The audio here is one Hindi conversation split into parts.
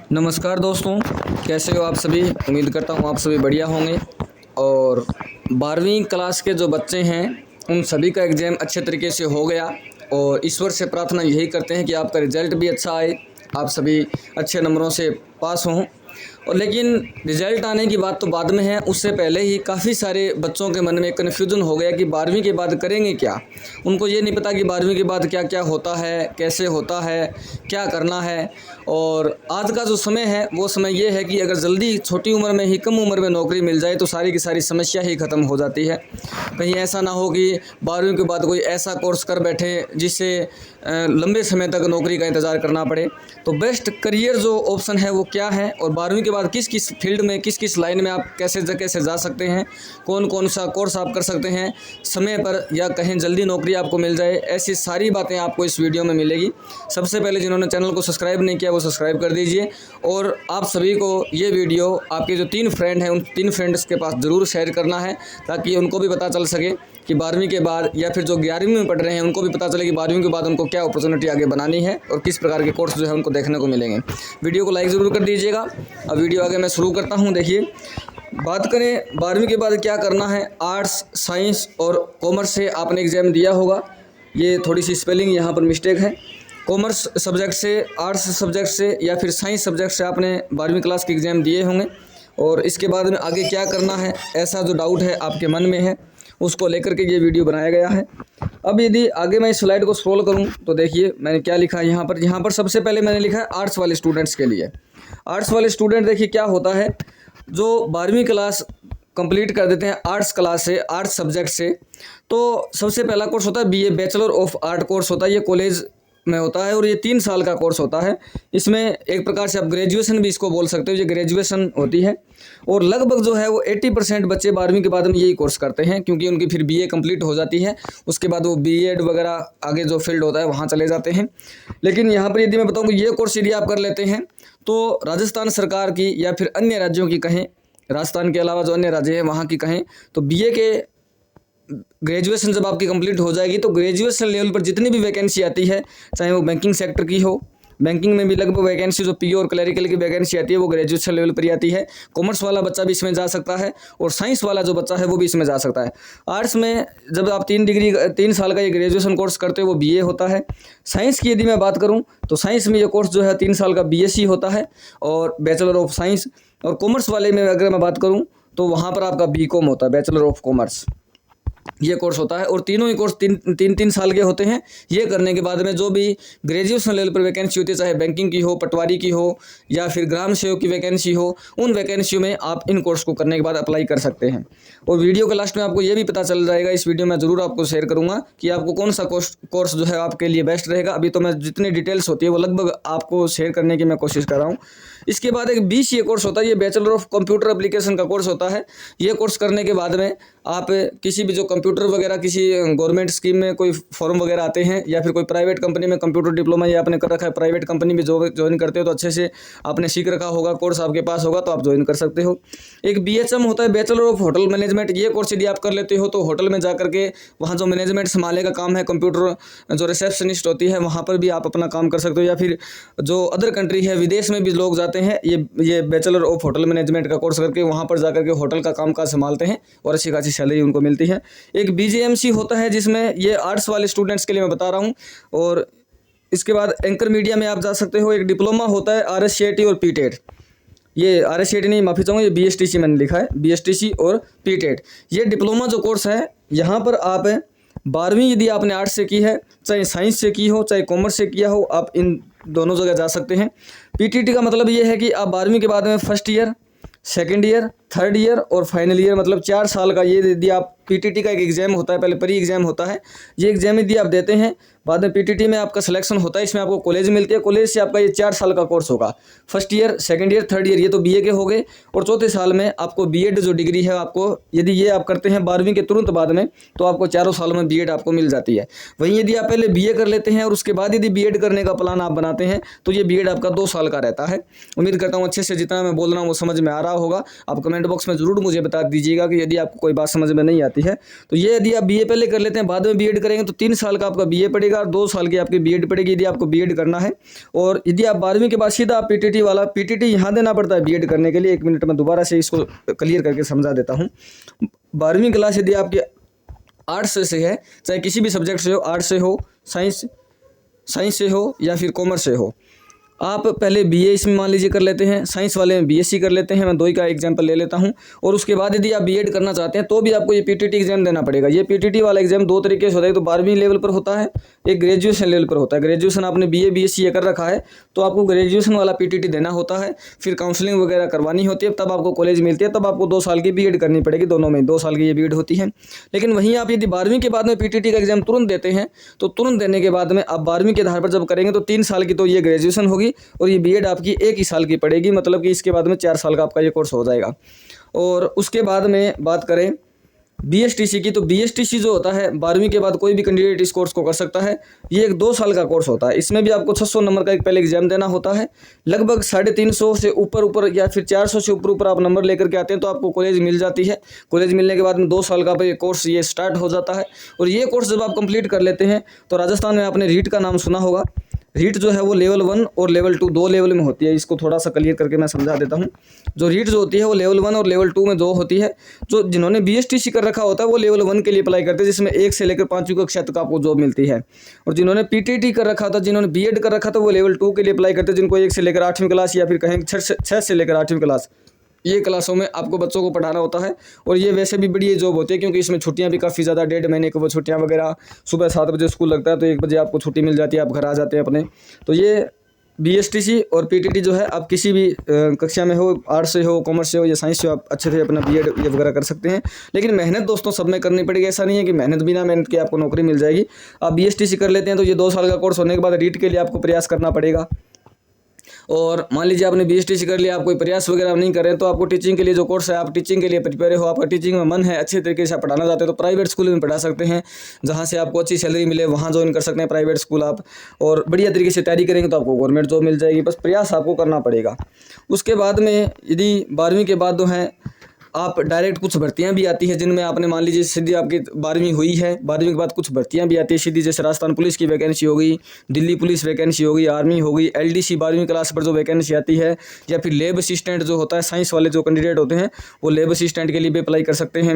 नमस्कार दोस्तों, कैसे हो आप सभी। उम्मीद करता हूँ आप सभी बढ़िया होंगे। और 12वीं क्लास के जो बच्चे हैं उन सभी का एग्ज़ाम अच्छे तरीके से हो गया और ईश्वर से प्रार्थना यही करते हैं कि आपका रिज़ल्ट भी अच्छा आए, आप सभी अच्छे नंबरों से पास हों। और लेकिन रिज़ल्ट आने की बात तो बाद में है, उससे पहले ही काफ़ी सारे बच्चों के मन में कन्फ्यूज़न हो गया कि 12वीं के बाद करेंगे क्या। उनको ये नहीं पता कि 12वीं के बाद क्या क्या होता है, कैसे होता है, क्या करना है। और आज का जो समय है वो समय ये है कि अगर जल्दी छोटी उम्र में ही, कम उम्र में नौकरी मिल जाए तो सारी की सारी समस्या ही ख़त्म हो जाती है। कहीं ऐसा ना हो कि 12वीं के बाद कोई ऐसा कोर्स कर बैठे जिससे लंबे समय तक नौकरी का इंतज़ार करना पड़े। तो बेस्ट करियर जो ऑप्शन है वो क्या है, और 12वीं के बाद किस किस फील्ड में, किस किस लाइन में आप कैसे जा सकते हैं, कौन कौन सा कोर्स आप कर सकते हैं समय पर, या कहीं जल्दी नौकरी आपको मिल जाए, ऐसी सारी बातें आपको इस वीडियो में मिलेगी। सबसे पहले जिन्होंने चैनल को सब्सक्राइब नहीं किया वो सब्सक्राइब कर दीजिए। और आप सभी को ये वीडियो आपके जो 3 फ्रेंड हैं उन 3 फ्रेंड्स के पास ज़रूर शेयर करना है, ताकि उनको भी पता चल सके कि 12वीं के बाद, या फिर जो 11वीं में पढ़ रहे हैं उनको भी पता चले कि 12वीं के बाद उनको क्या अपॉर्चुनिटी आगे बनानी है और किस प्रकार के कोर्स जो है उनको देखने को मिलेंगे। वीडियो को लाइक ज़रूर कर दीजिएगा। अब वीडियो आगे मैं शुरू करता हूँ। देखिए, बात करें 12वीं के बाद क्या करना है। आर्ट्स, साइंस और कॉमर्स से आपने एग्ज़ाम दिया होगा। ये थोड़ी सी स्पेलिंग यहाँ पर मिस्टेक है। कॉमर्स सब्जेक्ट से, आर्ट्स सब्जेक्ट से या फिर साइंस सब्जेक्ट से आपने 12वीं क्लास के एग्ज़ाम दिए होंगे। और इसके बाद में आगे क्या करना है, ऐसा जो डाउट है आपके मन में है, उसको लेकर के ये वीडियो बनाया गया है। अब यदि आगे मैं इस स्लाइड को स्क्रॉल करूं तो देखिए मैंने क्या लिखा है यहाँ पर सबसे पहले मैंने लिखा है आर्ट्स वाले स्टूडेंट्स के लिए। आर्ट्स वाले स्टूडेंट देखिए क्या होता है, जो 12वीं क्लास कंप्लीट कर देते हैं आर्ट्स क्लास से, आर्ट्स सब्जेक्ट से, तो सबसे पहला कोर्स होता है BA, bachelor of art course होता है। ये कॉलेज में होता है और ये 3 साल का कोर्स होता है। इसमें एक प्रकार से आप ग्रेजुएशन भी इसको बोल सकते हो, ये ग्रेजुएशन होती है। और लगभग जो है वो 80% बच्चे 12वीं के बाद में यही कोर्स करते हैं, क्योंकि उनकी फिर बीए कंप्लीट हो जाती है। उसके बाद वो बीएड वगैरह आगे जो फील्ड होता है वहाँ चले जाते हैं। लेकिन यहाँ पर यदि मैं बताऊँ कि ये कोर्स यदि आप कर लेते हैं तो राजस्थान सरकार की या फिर अन्य राज्यों की कहें, राजस्थान के अलावा जो अन्य राज्य हैं वहाँ की कहें, तो बीए के ग्रेजुएशन जब आपकी कंप्लीट हो जाएगी तो ग्रेजुएशन लेवल पर जितनी भी वैकेंसी आती है, चाहे वो बैंकिंग सेक्टर की हो, बैंकिंग में भी लगभग वैकेंसी जो पीओ और क्लरिकल की वैकेंसी आती है वो ग्रेजुएशन लेवल पर ही आती है। कॉमर्स वाला बच्चा भी इसमें जा सकता है और साइंस वाला जो बच्चा है वो भी इसमें जा सकता है। आर्ट्स में जब आप 3 साल का ये ग्रेजुएशन कोर्स करते हो वो बीए होता है। साइंस की यदि मैं बात करूँ तो साइंस में ये कोर्स जो है 3 साल का बीएससी होता है और बैचलर ऑफ साइंस। और कॉमर्स वाले में अगर मैं बात करूँ तो वहाँ पर आपका बीकॉम होता है, बैचलर ऑफ कॉमर्स, ये कोर्स होता है। और तीनों ही कोर्स 3 साल के होते हैं। ये करने के बाद में जो भी ग्रेजुएशन लेवल पर वैकेंसी होती है, चाहे बैंकिंग की हो, पटवारी की हो या फिर ग्राम सेवक की वैकेंसी हो, उन वैकेंसियों में आप इन कोर्स को करने के बाद अप्लाई कर सकते हैं। और वीडियो के लास्ट में आपको ये भी पता चल जाएगा, इस वीडियो में ज़रूर आपको शेयर करूँगा कि आपको कौन सा कोर्स जो है आपके लिए बेस्ट रहेगा। अभी तो मैं जितनी डिटेल्स होती है वो लगभग आपको शेयर करने की मैं कोशिश कर रहा हूँ। इसके बाद एक बीसीए कोर्स होता है, ये बैचलर ऑफ कंप्यूटर एप्लीकेशन का कोर्स होता है। ये कोर्स करने के बाद में आप किसी भी जो कंप्यूटर वगैरह, किसी गवर्नमेंट स्कीम में कोई फॉर्म वगैरह आते हैं या फिर कोई प्राइवेट कंपनी में कंप्यूटर डिप्लोमा या आपने कर रखा है, प्राइवेट कंपनी में ज्वाइन करते हो तो अच्छे से आपने सीख रखा होगा, कोर्स आपके पास होगा तो आप ज्वाइन कर सकते हो। एक बीएचएम होता है, बैचलर ऑफ होटल मैनेजमेंट। ये कोर्स यदि आप कर लेते हो तो होटल में जाकर के वहाँ जो मैनेजमेंट संभालने का काम है, कंप्यूटर जो रिसेप्शनिस्ट होती है वहाँ पर भी आप अपना काम कर सकते हो। या फिर जो अदर कंट्री है, विदेश में भी लोग जाते हैं ये बैचलर ऑफ होटल मैनेजमेंट का कोर्स करके वहाँ पर जाकर के होटल का कामकाज संभालते हैं और अच्छी खासी सैलरी उनको मिलती है। एक बीजेएमसी होता है जिसमें ये आर्ट्स वाले स्टूडेंट्स के लिए मैं बता रहा हूँ। और इसके बाद एंकर मीडिया में आप जा सकते हो। एक डिप्लोमा होता है आरएससीआईटी और पीटेट। ये आरएससीआईटी नहीं, माफ़ी चाहूँगा, ये बीएसटीसी मैंने लिखा है, बीएसटीसी और पीटेट। ये डिप्लोमा जो कोर्स है, यहाँ पर आप 12वीं यदि आपने आर्ट्स से की है, चाहे साइंस से की हो, चाहे कॉमर्स से किया हो, आप इन दोनों जगह जा सकते हैं। पीटीटी का मतलब ये है कि आप 12वीं के बाद में first year, second year, third year और फाइनल ईयर, मतलब 4 साल का ये यदि आप पीटीटी का एक एग्ज़ाम होता है, पहले प्री एग्ज़ाम होता है। ये एग्ज़ाम यदि आप देते हैं, बाद में पीटीटी में आपका सिलेक्शन होता है, इसमें आपको कॉलेज मिलती है। कॉलेज से आपका ये 4 साल का कोर्स होगा। First year, second year, third year, ये तो बीए के हो गए। और चौथे साल में आपको बीएड जो डिग्री है, आपको यदि ये आप करते हैं 12वीं के तुरंत बाद में, तो आपको 4 सालों में बीएड आपको मिल जाती है। वहीं यदि आप पहले बीए कर लेते हैं और उसके बाद यदि बीएड करने का प्लान आप बनाते हैं तो ये बीएड आपका 2 साल का रहता है। उम्मीद करता हूँ अच्छे से जितना मैं बोल रहा हूँ वो समझ में आ रहा होगा। आप कमेंट बॉक्स में ज़रूर मुझे बता दीजिएगा कि यदि आपको कोई बात समझ में नहीं आती जाती है। तो ये यदि आप बीए पहले कर लेते हैं, बाद में बीएड करेंगे तो 3 साल का आपका बीए पड़ेगा और 2 साल की आपकी बीएड पड़ेगी यदि आपको बीएड करना है। और यदि आप 12वीं के बाद सीधा आप पीटीटी वाला, पीटीटी यहाँ देना पड़ता है बीएड करने के लिए। 1 मिनट में दोबारा से इसको क्लियर करके समझा देता हूँ। 12वीं क्लास यदि आपकी आर्ट्स से है, चाहे किसी भी सब्जेक्ट से हो, आर्ट्स से हो, साइंस से हो या फिर कॉमर्स से हो, आप पहले बीए इसमें मान लीजिए कर लेते हैं, साइंस वाले में बीएससी कर लेते हैं, मैं 2 ही का एग्जांपल ले लेता हूं। और उसके बाद यदि आप बीएड करना चाहते हैं तो भी आपको ये पीटीटी एग्जाम देना पड़ेगा। ये पीटीटी वाला एग्जाम 2 तरीके से होता है, तो 12वीं लेवल पर होता है, एक ग्रेजुएशन लेवल पर होता है। ग्रेजुएशन आपने बीए बीएससी कर रखा है तो आपको ग्रेजुएशन वाला पीटीटी देना होता है, फिर काउंसलिंग वगैरह करवानी होती है, तब आपको कॉलेज मिलती है, तब आपको 2 साल की बीएड करनी पड़ेगी। दोनों में 2 साल की ये बीएड होती है। लेकिन वहीं आप यदि 12वीं के बाद में पीटीटी का एग्जाम तुरंत देते हैं तो तुरंत देने के बाद में आप 12वीं के आधार पर जब करेंगे तो 3 साल की तो ये ग्रेजुएशन होगी और ये बीएड आपकी 1 ही साल की पड़ेगी, मतलब कि इसके बाद में 4 साल का आपका ये कोर्स हो जाएगा। और उसके बाद में बात करें बीएसटीसी की, तो बीएसटीसी जो होता है 12वीं के बाद कोई भी कैंडिडेट इस कोर्स को कर सकता है। ये एक 2 साल का कोर्स होता है। इसमें भी आपको 600 नंबर का एक पहले एग्जाम देना होता है। लगभग 350 से ऊपर या फिर 400 से ऊपर आप नंबर लेकर के आते हैं तो आपको कॉलेज मिल जाती है। कॉलेज मिलने के बाद में 2 साल का ये कोर्स ये स्टार्ट हो जाता है। और ये कोर्स जब आप कंप्लीट कर लेते हैं तो राजस्थान में आपने रीट का नाम सुना होगा। रीट जो है वो लेवल 1 और लेवल 2 2 लेवल में होती है। इसको थोड़ा सा क्लियर करके मैं समझा देता हूँ। जो रीट जो होती है वो लेवल 1 और लेवल 2 में 2 होती है। जो जिन्होंने बीएसटीसी कर रखा होता है वो लेवल 1 के लिए अप्लाई करते हैं, जिसमें 1 से लेकर 5वीं कक्षा तक आपको जॉब मिलती है। और जिन्होंने पीटीटी कर रखा था, जिन्होंने बीएड कर रखा था, वो लेवल 2 के लिए अप्लाई करते हैं, जिनको 1 से लेकर 8वीं क्लास या फिर कहें 6 से लेकर 8वीं क्लास, ये क्लासों में आपको बच्चों को पढ़ाना होता है। और ये वैसे भी बड़ी जॉब होती है क्योंकि इसमें छुट्टियां भी काफ़ी ज़्यादा, 1.5 महीने की वो छुट्टियां वगैरह। सुबह 7 बजे स्कूल लगता है तो 1 बजे आपको छुट्टी मिल जाती है, आप घर आ जाते हैं अपने। तो ये बीएसटीसी और पीटीटी जो है आप किसी भी कक्षा में हो, आर्ट्स से हो, कॉमर्स से हो या साइंस से हो, आप अच्छे से अपना बीएड ये वगैरह कर सकते हैं। लेकिन मेहनत दोस्तों सब में करनी पड़ेगी। ऐसा नहीं है कि मेहनत बिना मेहनत के आपको नौकरी मिल जाएगी। आप बीएसटीसी कर लेते हैं तो ये 2 साल का कोर्स होने के बाद रीट के लिए आपको प्रयास करना पड़ेगा। और मान लीजिए आपने बीएसटीसी कर लिया, आप कोई प्रयास वगैरह नहीं कर रहे हैं तो आपको टीचिंग के लिए जो कोर्स है, आप टीचिंग के लिए प्रिपेयर हो, आपका टीचिंग में मन है, अच्छे तरीके से आप पढ़ाना चाहते हैं तो प्राइवेट स्कूल में पढ़ा सकते हैं। जहाँ से आपको अच्छी सैलरी मिले वहाँ ज्वाइन कर सकते हैं प्राइवेट स्कूल आप। और बढ़िया तरीके से तैयारी करेंगे तो आपको गवर्नमेंट जॉब मिल जाएगी। बस प्रयास आपको करना पड़ेगा। उसके बाद में यदि 12वीं के बाद जो है आप डायरेक्ट कुछ भर्तियां भी आती है, जिनमें आपने मान लीजिए सीधी आपकी 12वीं हुई है, 12वीं के बाद कुछ भर्तियां भी आती है सीधी, जैसे राजस्थान पुलिस की वैकेंसी हो गई, दिल्ली पुलिस वैकेंसी हो गई, आर्मी हो गई, एलडीसी 12वीं क्लास पर जो वैकेंसी आती है, या फिर लेब असिस्टेंट जो होता है, साइंस वाले जो कैंडिडेट होते हैं वो लेब असिस्टेंट के लिए भी अप्लाई कर सकते हैं।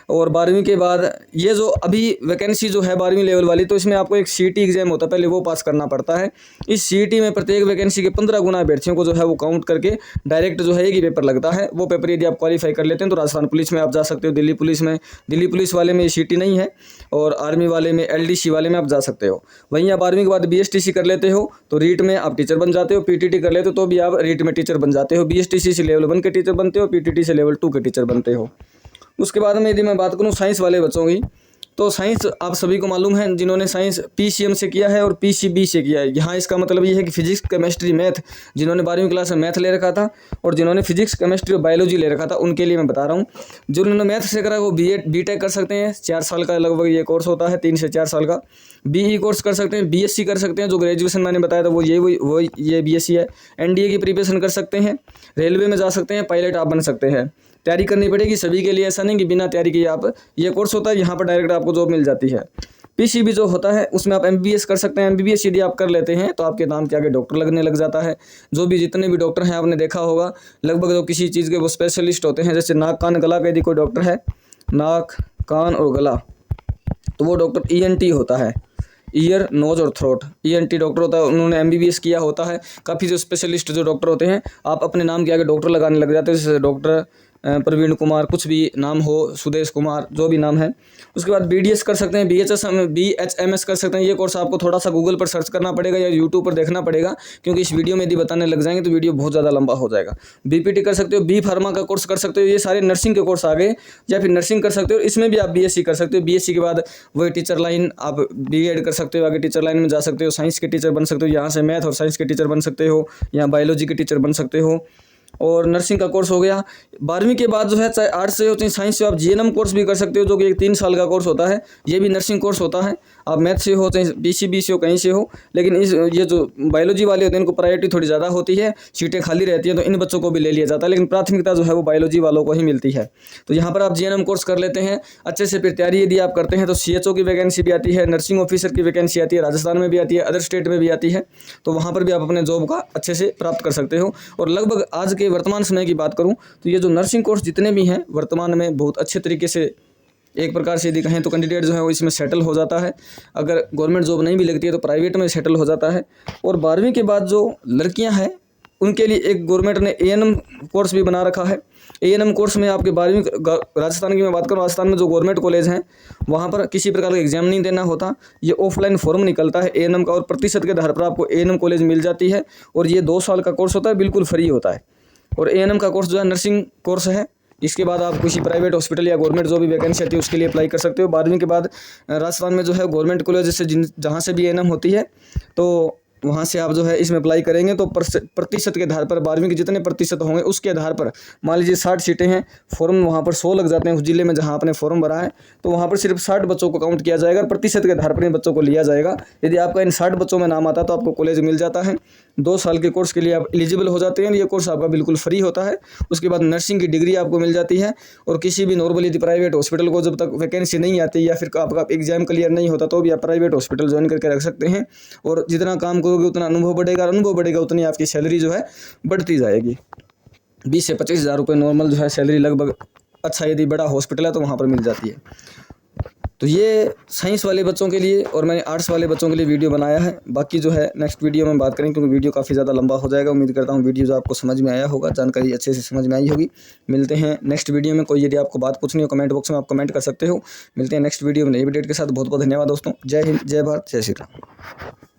और 12वीं के बाद ये जो अभी वैकेंसी जो है 12वीं लेवल वाली, तो इसमें आपको एक सीईटी एग्जाम होता है, पहले वो पास करना पड़ता है। इस सीईटी में प्रत्येक वैकेंसी के 15 गुना अभ्यर्थियों को जो है वो काउंट करके डायरेक्ट जो है एक ही पेपर लगता है। वो पेपर यदि आप क्वालिफाई कर लेते हैं तो राजस्थान पुलिस में आप जा सकते हो। दिल्ली पुलिस वाले में सीटी नहीं है और आर्मी वाले में, एलडीसी वाले में आप जा सकते हो। वहीं आप 12वीं के बाद बीएसटीसी कर लेते हो तो रीट में आप टीचर बन जाते हो, पीटीटी कर लेते हो तो भी आप रीट में टीचर बन जाते हो। बीएसटीसी से लेवल 1 के टीचर बनते हो, पीटीटी से लेवल 2 के टीचर बनते हो। उसके बाद में यदि मैं बात करूँ साइंस वाले बच्चों की, तो साइंस आप सभी को मालूम है, जिन्होंने साइंस पीसीएम से किया है और पीसीबी से किया है। यहाँ इसका मतलब ये है कि फिजिक्स, केमिस्ट्री, मैथ, जिन्होंने 12वीं क्लास में मैथ ले रखा था और जिन्होंने फिजिक्स, केमिस्ट्री और बायोलॉजी ले रखा था, उनके लिए मैं बता रहा हूँ। जिन्होंने मैथ से करा वो बीटेक कर सकते हैं, 4 साल का लगभग ये कोर्स होता है, 3 से 4 साल का। बीई कोर्स कर सकते हैं, बीएससी कर सकते हैं, जो ग्रेजुएशन मैंने बताया था वो ये बीएससी है। एनडीए की प्रिपरेशन कर सकते हैं, रेलवे में जा सकते हैं, पायलट आप बन सकते हैं। तैयारी करनी पड़ेगी सभी के लिए, ऐसा नहीं कि बिना तैयारी किए आप, ये कोर्स होता है यहाँ पर डायरेक्ट आपको जॉब मिल जाती है। पीसीबी जो होता है उसमें आप एमबीबीएस कर सकते हैं। एमबीबीएस यदि आप कर लेते हैं तो आपके नाम के आगे डॉक्टर लगने लग जाता है। जो भी जितने भी डॉक्टर हैं आपने देखा होगा, लगभग जो किसी चीज़ के वो स्पेशलिस्ट होते हैं, जैसे नाक कान गला का यदि कोई डॉक्टर है, नाक कान और गला, तो वो डॉक्टर ईएनटी होता है, ईयर नोज और थ्रोट, ईएनटी डॉक्टर होता है। उन्होंने एमबीबीएस किया होता है। काफ़ी जो स्पेशलिस्ट जो डॉक्टर होते हैं, आप अपने नाम के आगे डॉक्टर लगाने लग जाते हैं, जैसे डॉक्टर प्रवीण कुमार, कुछ भी नाम हो, सुदेश कुमार, जो भी नाम है। उसके बाद बीडीएस कर सकते हैं, बीएचएमएस कर सकते हैं। ये कोर्स आपको थोड़ा सा गूगल पर सर्च करना पड़ेगा या यूट्यूब पर देखना पड़ेगा, क्योंकि इस वीडियो में यदि बताने लग जाएंगे तो वीडियो बहुत ज़्यादा लंबा हो जाएगा। बीपीटी कर सकते हो, बी फार्मा का कोर्स कर सकते हो, ये सारे नर्सिंग के कोर्स आ गए। या फिर नर्सिंग कर सकते हो, इसमें भी आप बीएससी कर सकते हो। बीएससी के बाद वही टीचर लाइन आप बीएड कर सकते हो, आगे टीचर लाइन में जा सकते हो, साइंस के टीचर बन सकते हो, यहाँ से मैथ और साइंस के टीचर बन सकते हो, यहाँ बायोलॉजी के टीचर बन सकते हो। और नर्सिंग का कोर्स हो गया। 12वीं के बाद जो है चाहे आर्ट्स से हो चाहे साइंस से हो, आप जीएनएम कोर्स भी कर सकते हो जो कि एक 3 साल का कोर्स होता है। ये भी नर्सिंग कोर्स होता है। आप मैथ से हो चाहे पीसीबी से हो कहीं से हो, लेकिन ये जो बायोलॉजी वाले होते हैं इनको प्रायोरिटी थोड़ी ज़्यादा होती है, सीटें खाली रहती हैं तो इन बच्चों को भी ले लिया जाता है, लेकिन प्राथमिकता जो है वो बायोलॉजी वालों को ही मिलती है। तो यहाँ पर आप जीएनएम कोर्स कर लेते हैं अच्छे से, फिर तैयारी यदि आप करते हैं तो सीएचओ की वैकेंसी भी आती है, नर्सिंग ऑफिसर की वैकेंसी आती है, राजस्थान में भी आती है, अदर स्टेट में भी आती है। तो वहाँ पर भी आप अपने जॉब का अच्छे से प्राप्त कर सकते हो। और लगभग आज के वर्तमान समय की बात करूँ तो ये जो नर्सिंग कोर्स जितने भी हैं वर्तमान में बहुत अच्छे तरीके से, एक प्रकार से यदि कहें तो कैंडिडेट जो है वो इसमें सेटल हो जाता है। अगर गवर्नमेंट जॉब नहीं भी लगती है तो प्राइवेट में सेटल हो जाता है। और 12वीं के बाद जो लड़कियां हैं उनके लिए एक गवर्नमेंट ने एएनएम कोर्स भी बना रखा है। एएनएम कोर्स में आपके 12वीं राजस्थान की मैं बात करूँ, राजस्थान में जो गवर्नमेंट कॉलेज हैं वहाँ पर किसी प्रकार का एग्जाम नहीं देना होता। ये ऑफलाइन फॉर्म निकलता है एएनएम का और प्रतिशत के आधार पर आपको एएनएम कॉलेज मिल जाती है। और ये 2 साल का कोर्स होता है, बिल्कुल फ्री होता है। और एएनएम का कोर्स जो है नर्सिंग कोर्स है। इसके बाद आप किसी प्राइवेट हॉस्पिटल या गवर्नमेंट जो भी वैकेंसी आती है उसके लिए अप्लाई कर सकते हो। 12वीं के बाद राजस्थान में जो है गवर्नमेंट कॉलेज से जहाँ से भी एएनएम होती है तो वहाँ से आप जो है इसमें अप्लाई करेंगे तो प्रतिशत के आधार पर 12वीं के जितने प्रतिशत होंगे उसके आधार पर, मान लीजिए 60 सीटें हैं, फॉर्म वहाँ पर 100 लग जाते हैं उस जिले में जहाँ आपने फॉर्म भरा है, तो वहाँ पर सिर्फ 60 बच्चों को काउंट किया जाएगा, प्रतिशत के आधार पर इन बच्चों को लिया जाएगा। यदि आपका इन 60 बच्चों में नाम आता है तो आपको कॉलेज मिल जाता है। 2 साल के कोर्स के लिए आप एलिजिबल हो जाते हैं। ये कोर्स आपका बिल्कुल फ्री होता है। उसके बाद नर्सिंग की डिग्री आपको मिल जाती है। और किसी भी नॉर्मली यदि प्राइवेट हॉस्पिटल को जब तक वैकेंसी नहीं आती या फिर आपका एग्जाम क्लियर नहीं होता तो भी आप प्राइवेट हॉस्पिटल ज्वाइन करके रख सकते हैं। और जितना काम करोगे उतना अनुभव बढ़ेगा, उतनी आपकी सैलरी जो है बढ़ती जाएगी। 20 से 25 हज़ार रुपये नॉर्मल जो है सैलरी लगभग, अच्छा यदि बड़ा हॉस्पिटल है तो वहाँ पर मिल जाती है। तो ये साइंस वाले बच्चों के लिए और मैंने आर्ट्स वाले बच्चों के लिए वीडियो बनाया है। बाकी जो है नेक्स्ट वीडियो में बात करेंगे क्योंकि वीडियो काफ़ी ज़्यादा लंबा हो जाएगा। उम्मीद करता हूँ वीडियो जो आपको समझ में आया होगा, जानकारी अच्छे से समझ में आई होगी। मिलते हैं नेक्स्ट वीडियो में। कोई यदि आपको बात पूछनी हो कमेंट बॉक्स में आप कमेंट कर सकते हो। मिलते हैं नेक्स्ट वीडियो में नई अपडेट के साथ। बहुत बहुत धन्यवाद दोस्तों। जय हिंद, जय भारत, जय श्री राम।